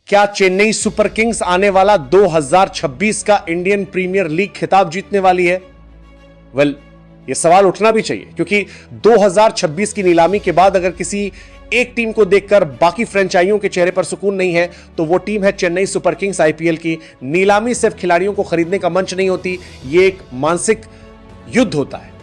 क्या Chennai super Kings आने वाला 2026 का इंडियन प्रीमियर लीग खिताब जीतने वाली है? वेल, यह सवाल उठना भी चाहिए, क्योंकि 2026 की नीलामी के बाद अगर किसी एक टीम को देखकर बाकी फ्रेंचाइजियों के चेहरे पर सुकून नहीं है तो वो टीम है चेन्नई सुपर किंग्स आईपीएल की। नीलामी सिर्फ खिलाड़ियों को खरीदने का मंच नहीं होती, यह एक मानसिक युद्ध होता है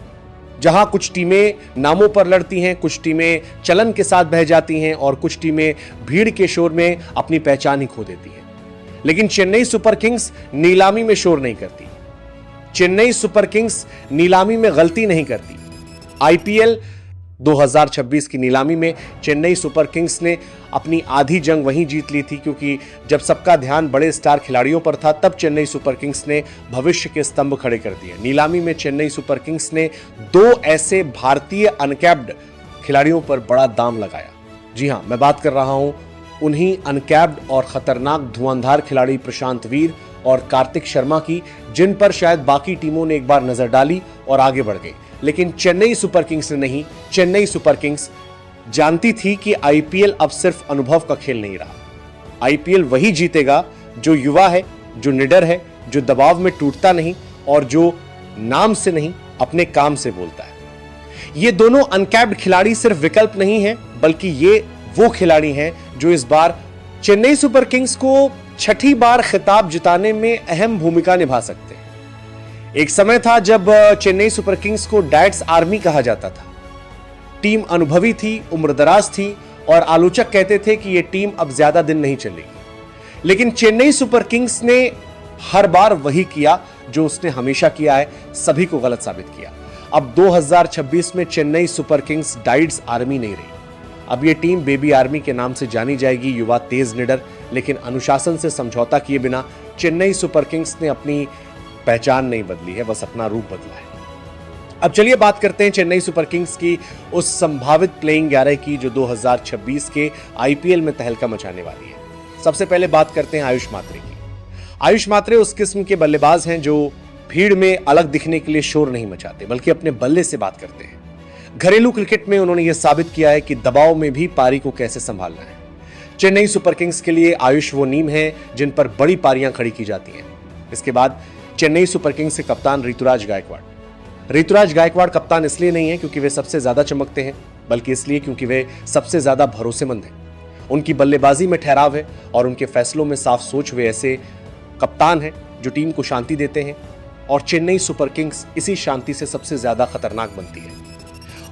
जहां कुछ टीमें नामों पर लड़ती हैं, कुछ टीमें चलन के साथ बह जाती हैं और कुछ टीमें भीड़ के शोर में अपनी पहचान ही खो देती हैं। लेकिन चेन्नई सुपर किंग्स नीलामी में शोर नहीं करती, चेन्नई सुपर किंग्स नीलामी में गलती नहीं करती। आईपीएल 2026 की नीलामी में चेन्नई सुपर किंग्स ने अपनी आधी जंग वहीं जीत ली थी, क्योंकि जब सबका ध्यान बड़े स्टार खिलाड़ियों पर था तब चेन्नई सुपर किंग्स ने भविष्य के स्तंभ खड़े कर दिए। नीलामी में चेन्नई सुपर किंग्स ने 2 ऐसे भारतीय अनकैप्ड खिलाड़ियों पर बड़ा दाम लगाया। जी हां, मैं बात कर रहा हूं उन्हीं अनकैप्ड और खतरनाक धुआंधार खिलाड़ी प्रशांत वीर और कार्तिक शर्मा की, जिन पर शायद बाकी टीमों ने एक बार नजर डाली और आगे बढ़ गई, लेकिन चेन्नई सुपर किंग्स ने नहीं। चेन्नई सुपर किंग्स जानती थी कि आईपीएल अब सिर्फ अनुभव का खेल नहीं रहा। आईपीएल वही जीतेगा जो युवा है, जो निडर है, जो दबाव में टूटता नहीं और जो नाम से नहीं अपने काम से बोलता है। ये दोनों अनकैप्ड खिलाड़ी सिर्फ विकल्प नहीं है, बल्कि ये वो खिलाड़ी हैं जो इस बार चेन्नई सुपर किंग्स को 6ठी बार खिताब जिताने में अहम भूमिका निभा सकते हैं। एक समय था जब चेन्नई सुपर किंग्स को डायट्स आर्मी कहा जाता था। टीम अनुभवी थी, उम्रदराज थी और आलोचक कहते थे कि यह टीम अब ज्यादा दिन नहीं चलेगी। लेकिन चेन्नई सुपर किंग्स ने हर बार वही किया जो उसने हमेशा किया है, सभी को गलत साबित किया। अब 2026 में Chennai super Kings diets army नहीं रही, अब यह टीम बेबी आर्मी के नाम से जानी जाएगी। युवा, तेज, निडर, लेकिन अनुशासन से समझौता किए बिना चेन्नई सुपर किंग्स ने अपनी पहचान नहीं बदली है, बस अपना रूप बदला है। अब चलिए बात करते हैं चेन्नई सुपर किंग्स की उस संभावित प्लेइंग 11 की जो 2026 के आईपीएल में तहलका मचाने वाली है। सबसे पहले बात करते हैं आयुष मात्रे की। आयुष मात्रे उस किस्म के बल्लेबाज हैं जो भीड़ में अलग दिखने के लिए शोर नहीं मचाते, बल्कि अपने बल्ले से बात करते हैं। घरेलू क्रिकेट में उन्होंने यह साबित किया है कि दबाव में भी पारी को कैसे संभालना है। चेन्नई सुपर किंग्स के लिए आयुष वो नीम है जिन पर बड़ी पारियां खड़ी की जाती हैं। इसके बाद चेन्नई सुपर किंग्स के कप्तान ऋतुराज गायकवाड़। ऋतुराज गायकवाड़ कप्तान इसलिए नहीं है क्योंकि वे सबसे ज्यादा चमकते हैं, बल्कि इसलिए क्योंकि वे सबसे ज्यादा भरोसेमंद हैं। उनकी बल्लेबाजी में ठहराव है और उनके फैसलों में साफ सोच। वे ऐसे कप्तान हैं जो टीम को शांति देते हैं और चेन्नई सुपर किंग्स इसी शांति से सबसे ज्यादा खतरनाक बनती है।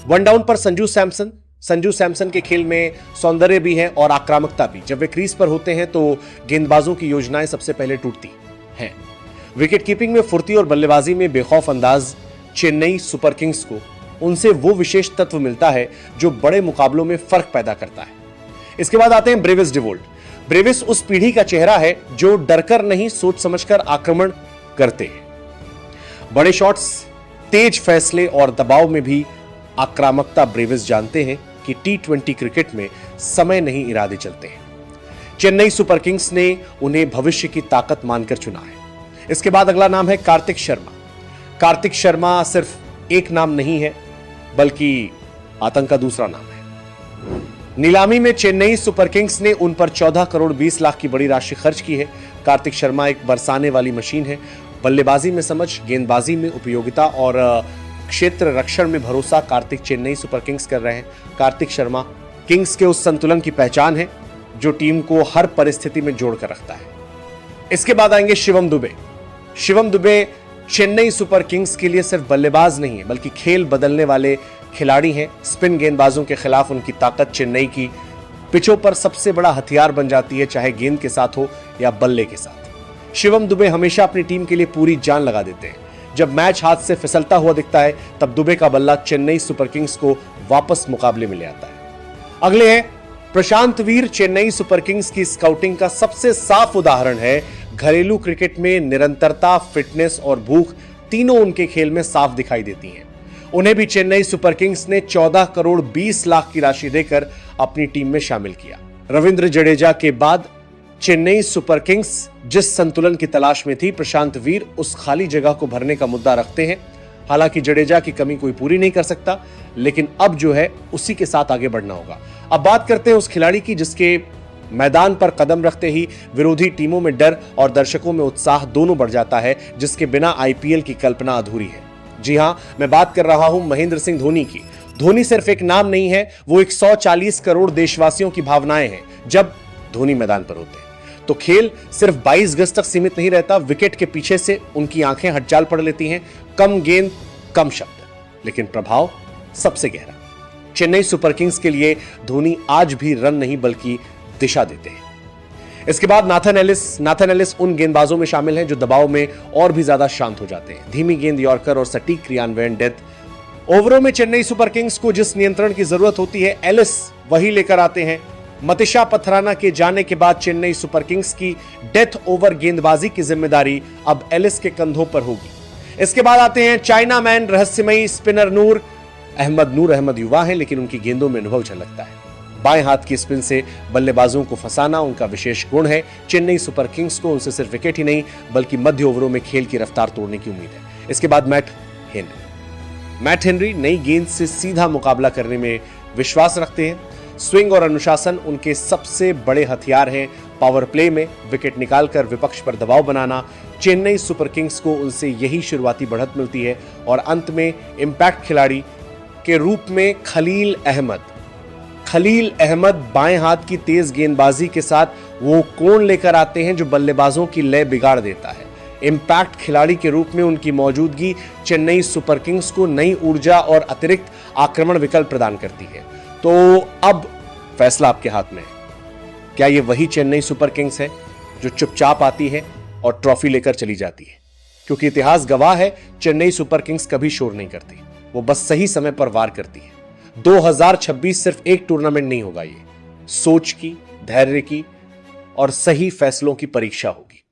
वन डाउन पर संजू सैमसन के खेल में सौंदर्य भी है और आक्रामकता भी। जब वे क्रीज पर होते हैं तो गेंदबाजों की योजनाएं सबसे पहले टूटती हैं। विकेट कीपिंग में फुर्ती और बल्लेबाजी में बेखौफ अंदाज चेन्नई सुपर किंग्स को उनसे वो विशेष तत्व मिलता है जो बड़े मुकाबलों में फर्क पैदा करता है। इसके बाद आते हैं ब्रेविस डिवोल्ट। ब्रेविस उस पीढ़ी का चेहरा है जो डरकर नहीं, सोच समझकर आक्रमण करते हैं। बड़े शॉट्स, तेज फैसले और दबाव में भी आक्रामकता। ब्रेविस जानते हैं कि T20 क्रिकेट में समय नहीं, इरादे चलते हैं। चेन्नई सुपर किंग्स ने उन्हें भविष्य की ताकत मानकर चुना है। इसके बाद अगला नाम है कार्तिक शर्मा। कार्तिक शर्मा सिर्फ एक नाम नहीं है, बल्कि आतंक का दूसरा नाम है। नीलामी में चेन्नई सुपर किंग्स ने उन पर 14 करोड़ 20 लाख की बड़ी राशि खर्च की है। कार्तिक शर्मा एक बरसाने वाली मशीन है। बल्लेबाजी में समझ, गेंदबाजी में उपयोगिता और क्षेत्र रक्षण में भरोसा कार्तिक चेन्नई सुपर किंग्स कर रहे हैं। कार्तिक शर्मा किंग्स के उस संतुलन की पहचान है जो टीम को हर परिस्थिति में जोड़कर रखता है। इसके बाद आएंगे शिवम दुबे। शिवम दुबे चेन्नई सुपर किंग्स के लिए सिर्फ बल्लेबाज नहीं है, बल्कि खेल बदलने वाले खिलाड़ी हैं। स्पिन गेंदबाजों के खिलाफ उनकी ताकत चेन्नई की पिचों पर सबसे बड़ा हथियार बन जाती है, चाहे गेंद के साथ हो या बल्ले के साथ। शिवम दुबे हमेशा अपनी टीम के लिए पूरी जान लगा देते हैं। जब मैच हाथ से फिसलता हुआ दिखता है तब दुबे का बल्ला चेन्नई सुपर किंग्स को वापस मुकाबले में ले आता है। अगले हैं प्रशांत वीर। चेन्नई सुपर किंग्स की स्काउटिंग का सबसे साफ उदाहरण है। घरेलू क्रिकेट में निरंतरता, फिटनेस और भूख तीनों उनके खेल में साफ दिखाई देती हैं। उन्हें भी चेन्नई सुपर किंग्स ने 14 करोड़ 20 लाख की राशि देकर अपनी टीम में शामिल किया। रविंद्र जडेजा के बाद चेन्नई सुपर किंग्स जिस संतुलन की तलाश में थी, प्रशांत वीर उस खाली जगह को भरने का मुद्दा रखते हैं। हालांकि जडेजा की कमी कोई पूरी नहीं कर सकता, लेकिन अब जो है उसी के साथ आगे बढ़ना होगा। अब बात करते हैं उस खिलाड़ी की जिसके मैदान पर कदम रखते ही विरोधी टीमों में डर और दर्शकों में उत्साह दोनों बढ़ जाता है, जिसके बिना आईपीएल की कल्पना अधूरी है। जी हां, मैं बात कर रहा हूं महेंद्र सिंह धोनी की। धोनी सिर्फ एक नाम नहीं है, वो 140 करोड़ देशवासियों की भावनाएं हैं। जब धोनी मैदान पर होते हैं तो खेल सिर्फ 22 गज तक सीमित नहीं रहता, विकेट के पीछे से उनकी आंखें हटचाल पड़ लेती हैं। कम गेंद, कम शब्द, लेकिन प्रभाव सबसे गहरा। चेन्नई सुपर किंग्स के लिए धोनी आज भी रन नहीं बल्कि दिशा देते हैं। इसके बाद नाथन एलिस उन गेंदबाजों में शामिल हैं जो दबाव में और भी ज्यादा शांत हो जाते हैं। धीमी गेंद, यॉर्कर और सटीक क्रियान्वयन डेथ ओवरों में चेन्नई सुपर किंग्स को जिस नियंत्रण की जरूरत होती है, एलिस वही लेकर आते हैं। मतिशा पथराना के जाने के बाद चेन्नई सुपर किंग्स की डेथ ओवर गेंदबाजी की जिम्मेदारी अब एलिस के कंधों पर होगी। इसके बाद आते हैं चाइना मैन, रहस्यमयी स्पिनर नूर अहमद युवा हैं, लेकिन उनकी गेंदों में अनुभव झलकता है। बाएं हाथ की स्पिन से बल्लेबाजों को फंसाना उनका विशेष गुण है। चेन्नई सुपर किंग्स को उनसे सिर्फ विकेट ही नहीं बल्कि मध्य ओवरों में खेल की रफ्तार तोड़ने की उम्मीद है। इसके बाद मैट हेनरी नई गेंद से सीधा मुकाबला करने में विश्वास रखते हैं। स्विंग और अनुशासन उनके सबसे बड़े हथियार हैं। पावर प्ले में विकेट निकालकर विपक्ष पर दबाव बनाना, चेन्नई सुपर किंग्स को उनसे यही शुरुआती बढ़त मिलती है। और अंत में इंपैक्ट खिलाड़ी के रूप में खलील अहमद बाएं हाथ की तेज गेंदबाजी के साथ वो कोण लेकर आते हैं जो बल्लेबाजों की लय बिगाड़ देता है। इंपैक्ट खिलाड़ी के रूप में उनकी मौजूदगी चेन्नई सुपर किंग्स को नई ऊर्जा और अतिरिक्त आक्रमण विकल्प प्रदान करती है। तो अब फैसला आपके हाथ में है। क्या ये वही चेन्नई सुपर किंग्स है जो चुपचाप आती है और ट्रॉफी लेकर चली जाती है? क्योंकि इतिहास गवाह है, चेन्नई सुपर किंग्स कभी शोर नहीं करती, वो बस सही समय पर वार करती है। 2026 सिर्फ एक टूर्नामेंट नहीं होगा, ये सोच की, धैर्य की और सही फैसलों की परीक्षा होगी।